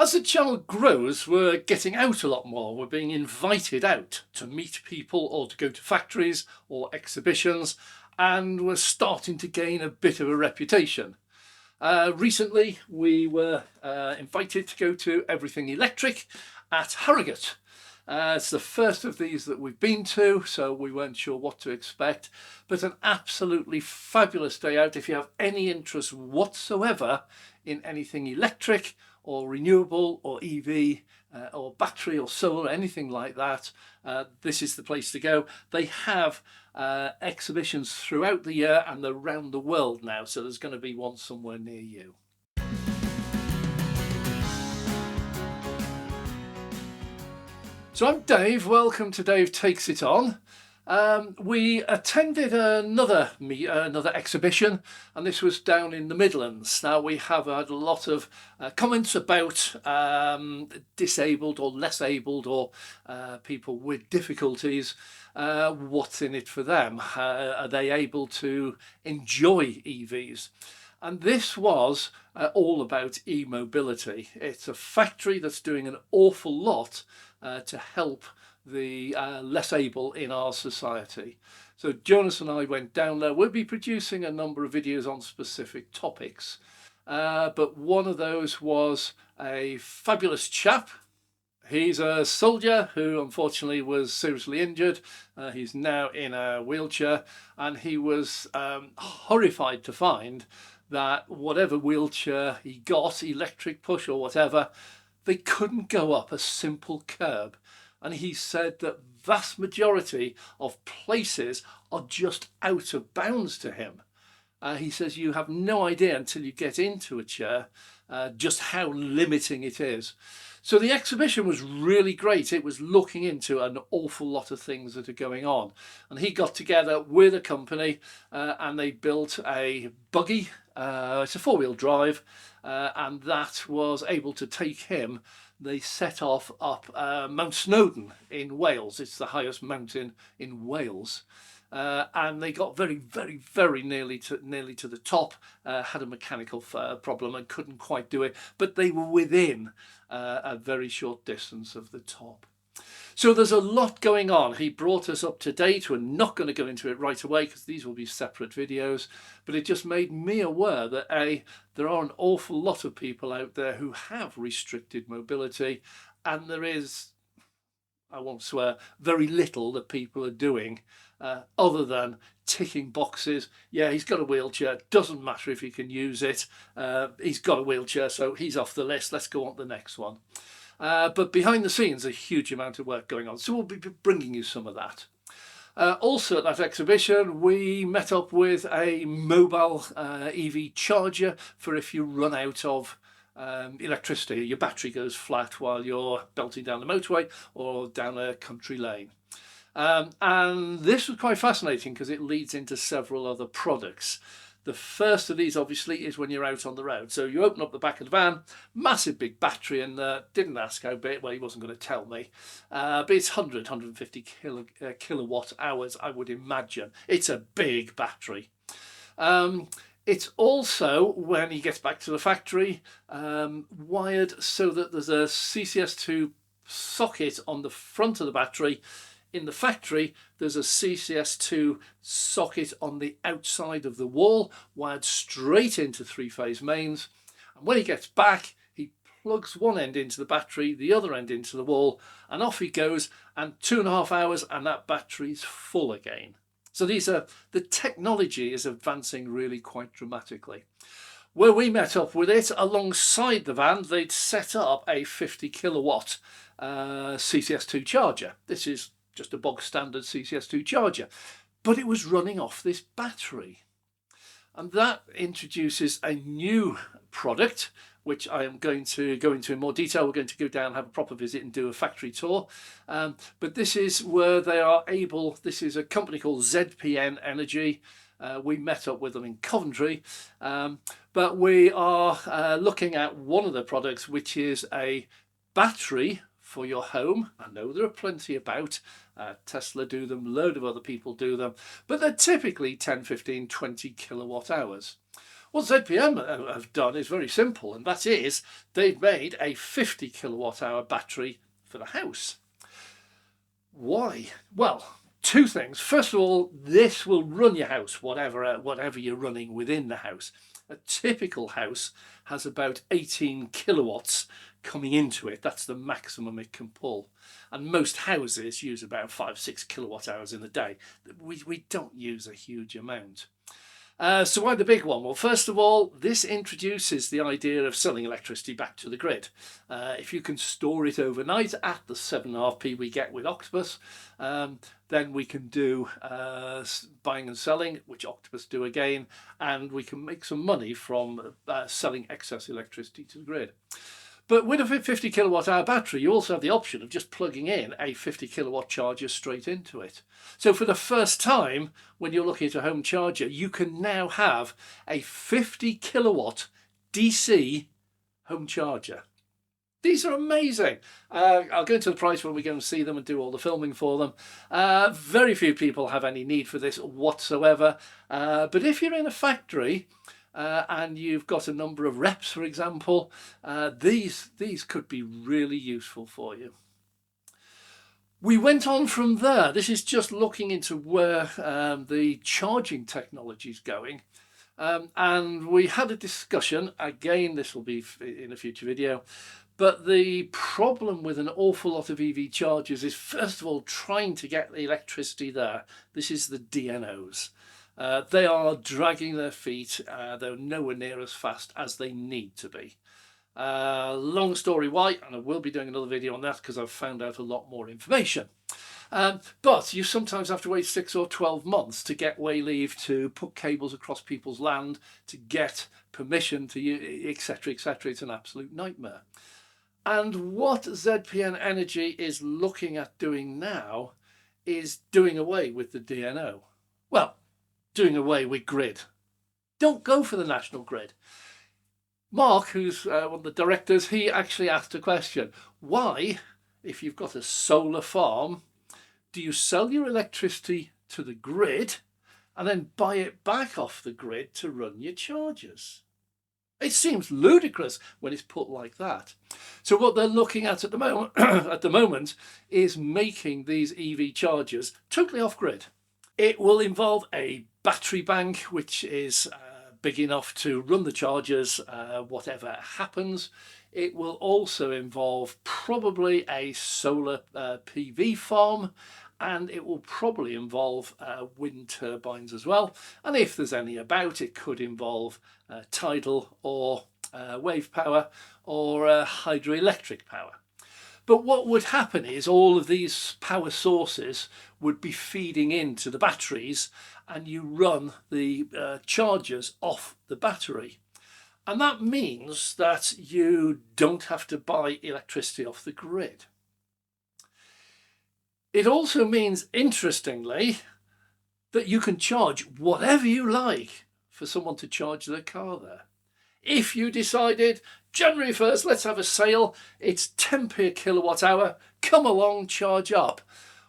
As the channel grows, we're getting out a lot more. We're being invited out to meet people or to go to factories or exhibitions, and we're starting to gain a bit of a reputation. Recently, we were invited to go to Everything Electric at Herrick. It's the first of these that we've been to, so we weren't sure what to expect, but an absolutely fabulous day out. If you have any interest whatsoever in anything electric or renewable or EV or battery or solar, anything like that, this is the place to go. They have exhibitions throughout the year and around the world now, so there's going to be one somewhere near you. So I'm Dave, welcome to Dave Takes It On. We attended another exhibition, and this was down in the Midlands. Now we have had a lot of comments about disabled or less abled or people with difficulties. What's in it for them? Are they able to enjoy EVs? And this was all about e-mobility. It's a factory that's doing an awful lot to help the less able in our society. So Jonas and I went down there. We'll be producing a number of videos on specific topics, but one of those was a fabulous chap. He's a soldier who unfortunately was seriously injured. He's now in a wheelchair, and he was horrified to find that whatever wheelchair he got, electric push or whatever, they couldn't go up a simple curb. And he said that vast majority of places are just out of bounds to him. He says you have no idea until you get into a chair just how limiting it is. So the exhibition was really great. It was looking into an awful lot of things that are going on. And he got together with a company and they built a buggy. It's a four-wheel drive, and that was able to take him. They set off up Mount Snowdon in Wales. It's the highest mountain in Wales. And they got very, very, very nearly to the top, had a mechanical problem and couldn't quite do it, but they were within a very short distance of the top. So there's a lot going on. He brought us up to date. We're not going to go into it right away because these will be separate videos, but it just made me aware that there are an awful lot of people out there who have restricted mobility, and there is, I won't swear, very little that people are doing other than ticking boxes. Yeah, he's got a wheelchair, doesn't matter if he can use it. He's got a wheelchair, so he's off the list. Let's go on to the next one. But behind the scenes, a huge amount of work going on. So we'll be bringing you some of that. Also at that exhibition, we met up with a mobile EV charger for if you run out of electricity. Your battery goes flat while you're belting down the motorway or down a country lane. And this was quite fascinating because it leads into several other products. The first of these obviously is when you're out on the road. So you open up the back of the van, massive big battery in there. Didn't ask how big, well, he wasn't going to tell me. But it's 150 kilowatt hours, I would imagine. It's a big battery. It's also, when he gets back to the factory, wired so that there's a CCS2 socket on the front of the battery. In the factory, there's a CCS2 socket on the outside of the wall, wired straight into three-phase mains. And when he gets back, he plugs one end into the battery, the other end into the wall, and off he goes. And 2.5 hours, and that battery's full again. So the technology is advancing really quite dramatically. Where we met up with it, alongside the van, they'd set up a 50 kilowatt CCS2 charger. This is just a bog standard CCS2 charger, but it was running off this battery. And that introduces a new product, which I am going to go into in more detail. We're going to go down, have a proper visit and do a factory tour. But this is where they are able, this is a company called ZPN Energy. We met up with them in Coventry, but we are looking at one of the products, which is a battery for your home. I know there are plenty about. Tesla do them, a load of other people do them, but they're typically 10, 15, 20 kilowatt hours. What ZPN have done is very simple, and that is they've made a 50 kilowatt hour battery for the house. Why? Well, two things. First of all, this will run your house, whatever you're running within the house. A typical house has about 18 kilowatts coming into it. That's the maximum it can pull. And most houses use about 5-6 kilowatt hours in a day. We don't use a huge amount. So why the big one? Well, first of all, this introduces the idea of selling electricity back to the grid. If you can store it overnight at the 7.5p we get with Octopus, then we can do buying and selling, which Octopus do again, and we can make some money from selling excess electricity to the grid. But with a 50 kilowatt hour battery, you also have the option of just plugging in a 50 kilowatt charger straight into it. So for the first time, when you're looking at a home charger, you can now have a 50 kilowatt DC home charger. These are amazing. I'll go into the price when we go and see them and do all the filming for them. Very few people have any need for this whatsoever. But if you're in a factory, and you've got a number of reps, for example, these could be really useful for you. We went on from there. This is just looking into where the charging technology is going. And we had a discussion, again, this will be in a future video, but the problem with an awful lot of EV chargers is, first of all, trying to get the electricity there. This is the DNOs. They are dragging their feet. They're nowhere near as fast as they need to be. Long story why, and I will be doing another video on that because I've found out a lot more information. But you sometimes have to wait 6 or 12 months to get way leave to put cables across people's land, to get permission to use, etc., etc. It's an absolute nightmare. And what ZPN Energy is looking at doing now is doing away with the DNO. Well, doing away with grid. Don't go for the national grid. Mark, who's one of the directors, he actually asked a question. Why, if you've got a solar farm, do you sell your electricity to the grid and then buy it back off the grid to run your chargers? It seems ludicrous when it's put like that. So what they're looking at the moment is making these EV chargers totally off grid. It will involve a battery bank, which is big enough to run the chargers whatever happens. It will also involve probably a solar PV farm, and it will probably involve wind turbines as well. And if there's any about, it could involve tidal or wave power or hydroelectric power. But what would happen is all of these power sources would be feeding into the batteries, and you run the chargers off the battery. And that means that you don't have to buy electricity off the grid. It also means, interestingly, that you can charge whatever you like for someone to charge their car there. If you decided, January 1st, let's have a sale, it's 10p a kilowatt hour, come along, charge up.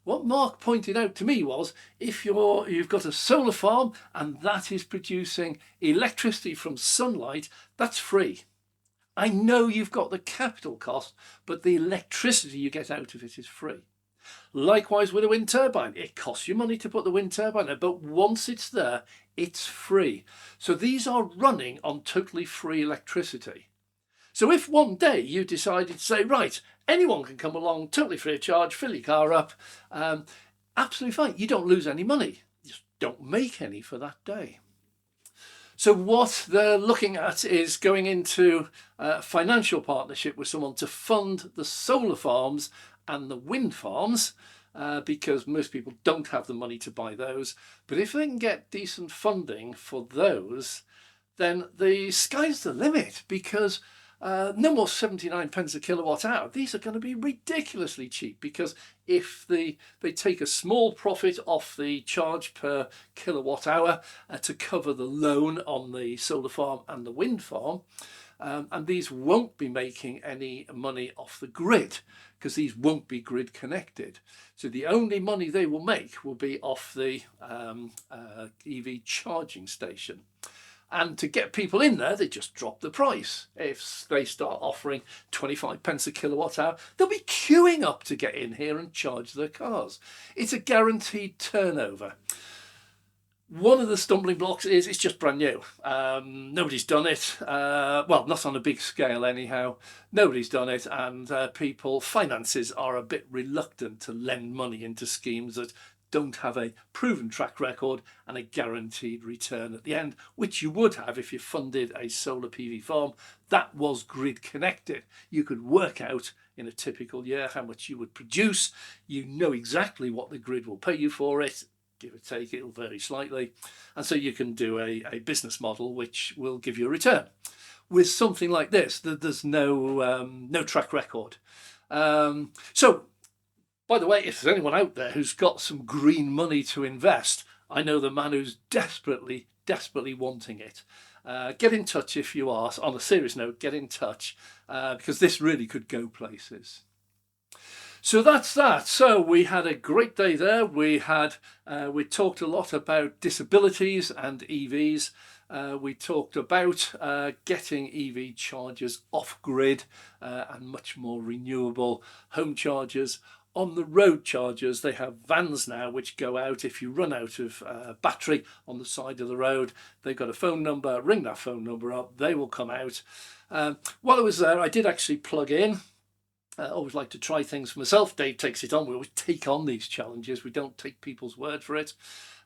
What Mark pointed out to me was, if you've got a solar farm and that is producing electricity from sunlight, that's free. I know you've got the capital cost, but the electricity you get out of it is free. Likewise with a wind turbine, it costs you money to put the wind turbine in, but once it's there, it's free. So these are running on totally free electricity. So if one day you decided to say, right, anyone can come along totally free of charge, fill your car up, absolutely fine. You don't lose any money. You just don't make any for that day. So what they're looking at is going into financial partnership with someone to fund the solar farms and the wind farms, because most people don't have the money to buy those. But if they can get decent funding for those, then the sky's the limit, because no more 79 pence a kilowatt hour. These are going to be ridiculously cheap, because if they take a small profit off the charge per kilowatt hour to cover the loan on the solar farm and the wind farm, and these won't be making any money off the grid, because these won't be grid connected. So the only money they will make will be off the EV charging station. And to get people in there, they just drop the price. If they start offering 25 pence a kilowatt hour, they'll be queuing up to get in here and charge their cars. It's a guaranteed turnover. One of the stumbling blocks is it's just brand new. Nobody's done it. Well, not on a big scale anyhow. Nobody's done it, and finances are a bit reluctant to lend money into schemes that don't have a proven track record and a guaranteed return at the end, which you would have if you funded a solar PV farm that was grid connected. You could work out in a typical year how much you would produce. You know exactly what the grid will pay you for it. Give or take, it'll vary slightly, and so you can do a business model which will give you a return. With something like this, there's no track record. So, by the way, if there's anyone out there who's got some green money to invest, I know the man who's desperately wanting it. Get in touch if you are. On a serious note, get in touch because this really could go places. So that's that. So we had a great day there. We talked a lot about disabilities and EVs. We talked about getting EV chargers off grid and much more renewable home chargers. On the road chargers, they have vans now which go out if you run out of battery on the side of the road. They've got a phone number. Ring that phone number up. They will come out. While I was there, I did actually plug in. I always like to try things for myself. Dave takes it on. We always take on these challenges. We don't take people's word for it.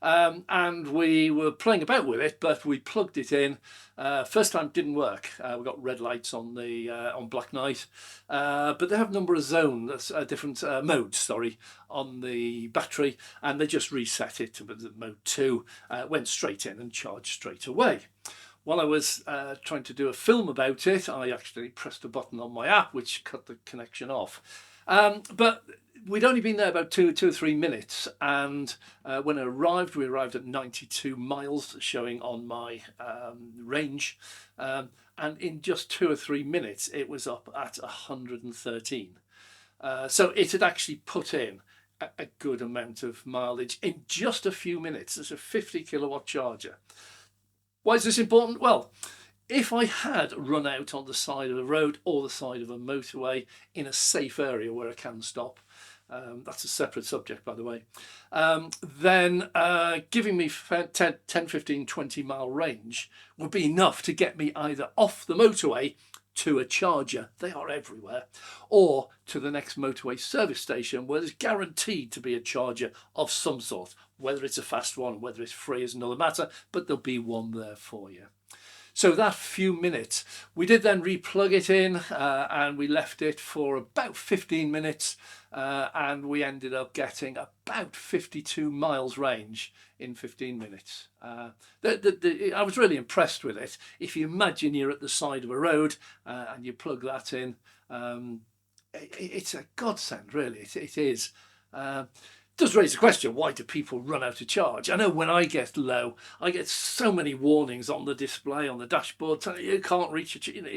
And we were playing about with it, but we plugged it in. First time didn't work. We got red lights on the on black night, but they have a number of zones, different modes, on the battery, and they just reset it to mode 2. Went straight in and charged straight away. While I was trying to do a film about it, I actually pressed a button on my app which cut the connection off. But we'd only been there about two or 3 minutes, and when we arrived at 92 miles, showing on my range, and in just 2 or 3 minutes it was up at 113. So it had actually put in a good amount of mileage in just a few minutes. It's a 50 kilowatt charger. Why is this important? Well, if I had run out on the side of the road or the side of a motorway in a safe area where I can stop, that's a separate subject, by the way, then giving me 10, 15, 20 mile range would be enough to get me either off the motorway to a charger, they are everywhere, or to the next motorway service station where there's guaranteed to be a charger of some sort. Whether it's a fast one, whether it's free is another matter, but there'll be one there for you. So that few minutes, we did then replug it in and we left it for about 15 minutes and we ended up getting about 52 miles range in 15 minutes. I was really impressed with it. If you imagine you're at the side of a road and you plug that in, it's a godsend, really. It is. Does raise the question, why do people run out of charge? I know when I get low, I get so many warnings on the display, on the dashboard, telling you can't reach it. You know,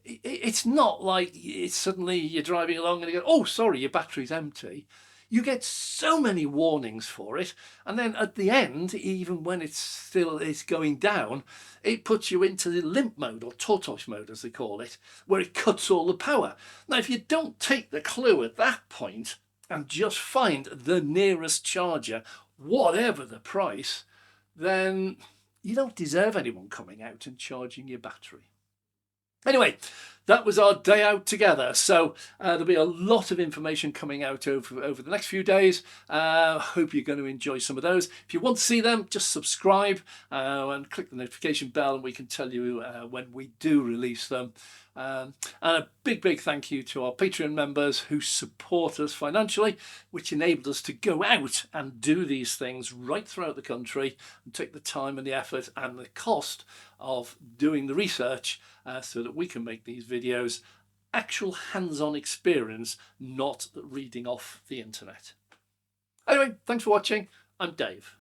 it's not like it's suddenly you're driving along and you go, oh, sorry, your battery's empty. You get so many warnings for it. And then at the end, even when it's still going down, it puts you into the limp mode or tortoise mode, as they call it, where it cuts all the power. Now, if you don't take the clue at that point, and just find the nearest charger, whatever the price, then you don't deserve anyone coming out and charging your battery. Anyway, that was our day out together. So there'll be a lot of information coming out over the next few days. Hope you're going to enjoy some of those. If you want to see them, just subscribe and click the notification bell and we can tell you when we do release them. And a big thank you to our Patreon members who support us financially, which enabled us to go out and do these things right throughout the country and take the time and the effort and the cost of doing the research so that we can make these videos actual hands-on experience, not reading off the internet. Anyway, thanks for watching. I'm Dave.